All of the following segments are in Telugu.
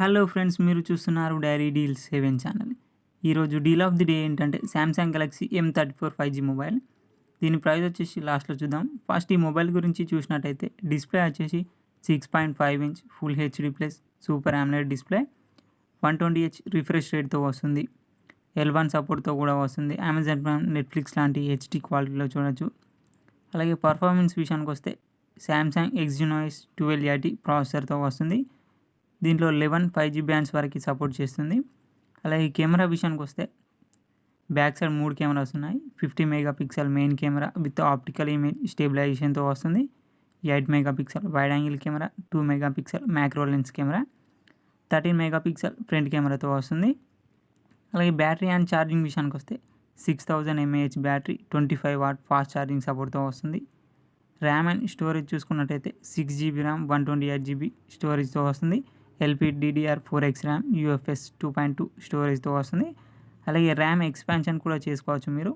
హలో ఫ్రెండ్స్, మీరు చూస్తున్నారు డైరీ డీల్స్ 7 ఛానల్. ఈరోజు డీల్ ఆఫ్ ది డే ఏంటంటే Samsung Galaxy M34 5G mobile. దీని ప్రైస్ వచ్చేసి లాస్ట్లో చూద్దాం. ఫస్ట్ ఈ మొబైల్ గురించి చూసినట్టయితే డిస్ప్లే వచ్చేసి 6.5 inch full HD plus super AMOLED display, 120Hz refresh రేట్తో వస్తుంది. L1 సపోర్ట్తో కూడా వస్తుంది. అమెజాన్ ప్రైమ్, నెట్ఫ్లిక్స్ లాంటి హెచ్డి క్వాలిటీలో చూడొచ్చు. అలాగే పర్ఫార్మెన్స్ విషయానికి వస్తే సామ్సంగ్ Exynos 1280 ప్రాసెసర్తో వస్తుంది. దీంట్లో 11 5G బ్యాండ్స్ వరకు సపోర్ట్ చేస్తుంది. అలాగే కెమెరా విషయానికి వస్తే బ్యాక్ సైడ్ 3 కెమెరాస్ ఉన్నాయి. 50 megapixel main camera with optical image స్టెబిలైజేషన్తో వస్తుంది. 8 megapixel wide angle camera, 2 megapixel macro lens camera, 13 megapixel front కెమెరాతో వస్తుంది. అలాగే బ్యాటరీ అండ్ ఛార్జింగ్ విషయానికి వస్తే 6000 mAh battery, 25 watt fast charging సపోర్ట్తో వస్తుంది. ర్యామ్ అండ్ స్టోరేజ్ చూసుకున్నట్టయితే 6GB ర్యామ్, 128GB స్టోరేజ్తో వస్తుంది. LPDDR4X ర్యామ్, UFS 2.2 స్టోరేజ్తో వస్తుంది. అలాగే ర్యామ్ ఎక్స్పాన్షన్ కూడా చేసుకోవచ్చు మీరు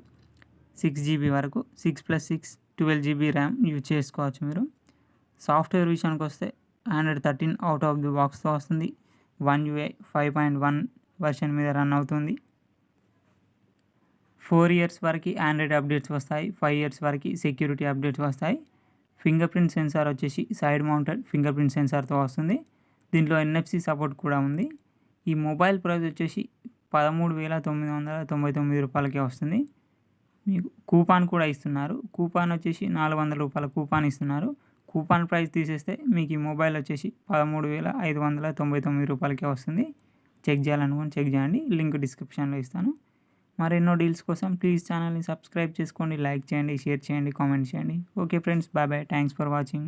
6GB వరకు. 6+6 12GB ర్యామ్ యూజ్ చేసుకోవచ్చు మీరు. సాఫ్ట్వేర్ విషయానికి వస్తే Android 13 అవుట్ ఆఫ్ ది బాక్స్తో వస్తుంది. One UI 5.1 వర్షన్ మీద రన్ అవుతుంది. 4 ఇయర్స్ వరకు ఆండ్రాయిడ్ అప్డేట్స్ వస్తాయి. 5 ఇయర్స్ వరకు సెక్యూరిటీ అప్డేట్స్ వస్తాయి. ఫింగర్ ప్రింట్ సెన్సార్ వచ్చేసి సైడ్ మౌంటెడ్ ఫింగర్ ప్రింట్ సెన్సార్తో వస్తుంది. దీంట్లో NFC సపోర్ట్ కూడా ఉంది. ఈ మొబైల్ ప్రైస్ వచ్చేసి 13,999 రూపాయలకే వస్తుంది. మీకు కూపాన్ కూడా ఇస్తున్నారు. కూపాన్ వచ్చేసి 400 రూపాయల కూపాన్ ఇస్తున్నారు. కూపాన్ ప్రైస్ తీసేస్తే మీకు ఈ మొబైల్ వచ్చేసి 13,599 రూపాయలకే వస్తుంది. చెక్ చేయాలనుకుని చెక్ చేయండి. లింక్ డిస్క్రిప్షన్లో ఇస్తాను. మరెన్నో డీల్స్ కోసం ప్లీజ్ ఛానల్ని సబ్స్క్రైబ్ చేసుకోండి, లైక్ చేయండి, షేర్ చేయండి, కామెంట్ చేయండి. Okay friends, bye bye. Thanks for watching.